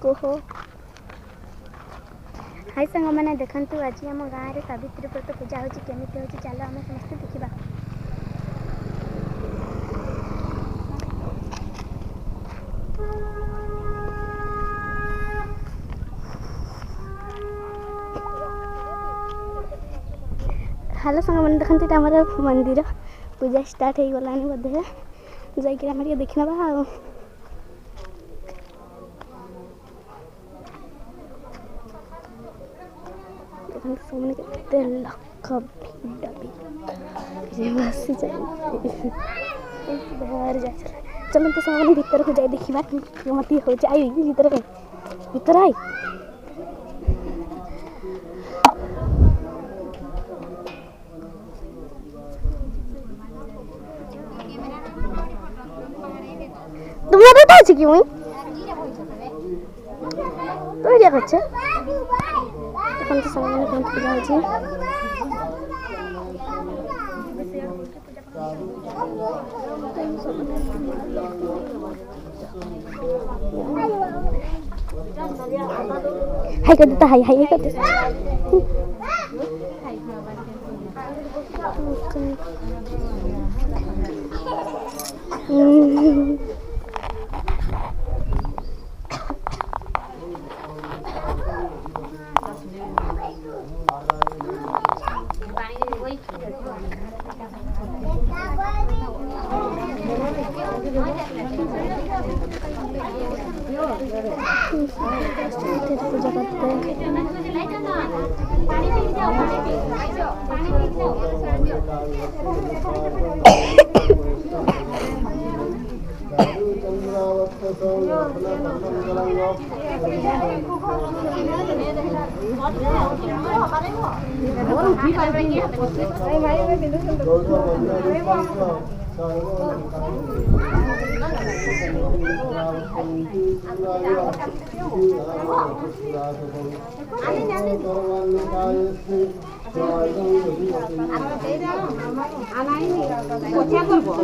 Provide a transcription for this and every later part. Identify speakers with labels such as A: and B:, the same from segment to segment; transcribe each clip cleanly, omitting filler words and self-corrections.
A: कुह हाय सांग मैंने देखु आज आम गाँव में सावित्री व्रत पूजा होची केमिति होची चलो आम समस्त देखा। हेलो सांग मैंने देखते ये आम मंदिर पूजा स्टार्ट हो गलानी बोधे जाइए आम देखी ना। सामने केते लख भिड़ बस बाहर जा चलो तो सामने भीतर को जाए देखा मत हो जाए भीतर भीतर आई तुम्हारे तो अच्छी क्यों तो ये अच्छा तो सामने कौन पूजा होची हाय कर देता हाय हाय कर देता पूजा करते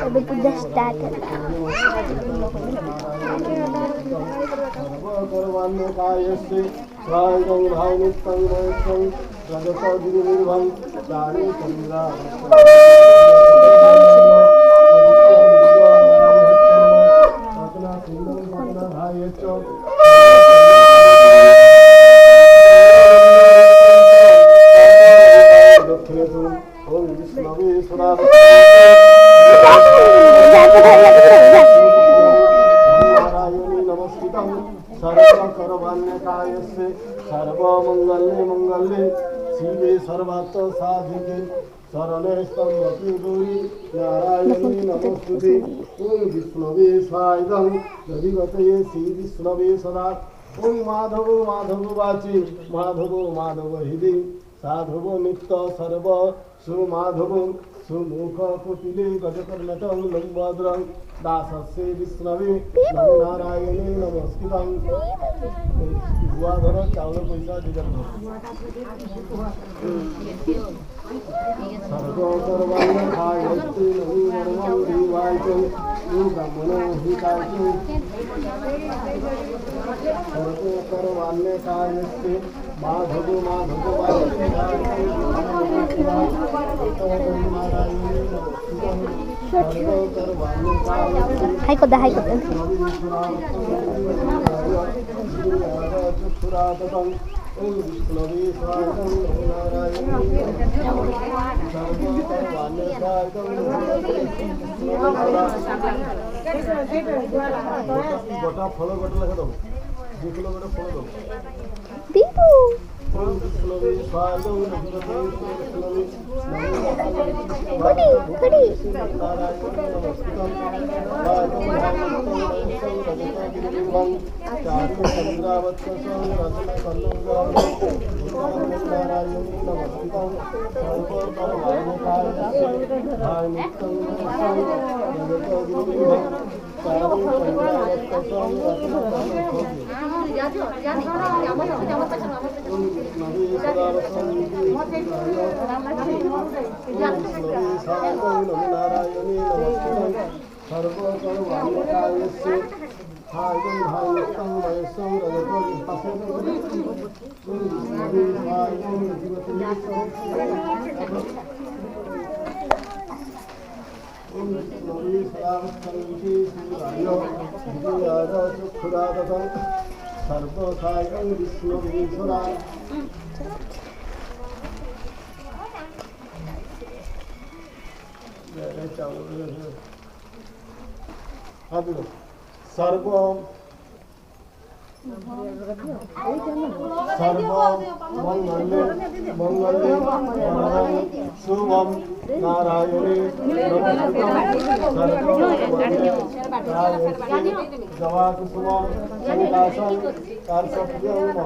A: अभी पूजा स्टार्ट है
B: सर्वमंगल्ये मंगल्ये शिवे सर्वार्थ साधिके शरणे त्र्यंबके गौरी नारायणी नमोस्तुते ओम विष्णवे स्वाहायं दधिवतये श्री विष्णवे सदा ओम माधव माधव वाचे माधव माधव हृदि साधव नित्य सर्व सुमाधव सुमुख कुटिले गजकर्णकं लंबोदरं दासस्य विष्णवे नमो नारायणे नमस्कृतं बुआ धर चावल पैसा दे सर्वकर्माणि खायस्तु नमो देवाय ब्रह्मणो हिताय सर्वकर्माणि खायस्तु माधव माधव
A: हाय को हाय को
B: गोटा फल गोटे लगा दो 2 किलो गोटे फल दो
A: दीपू
B: सर्व मंगले मंगले शुभम नारायणे जवाकुसुम संकाशं कार्सभ्यं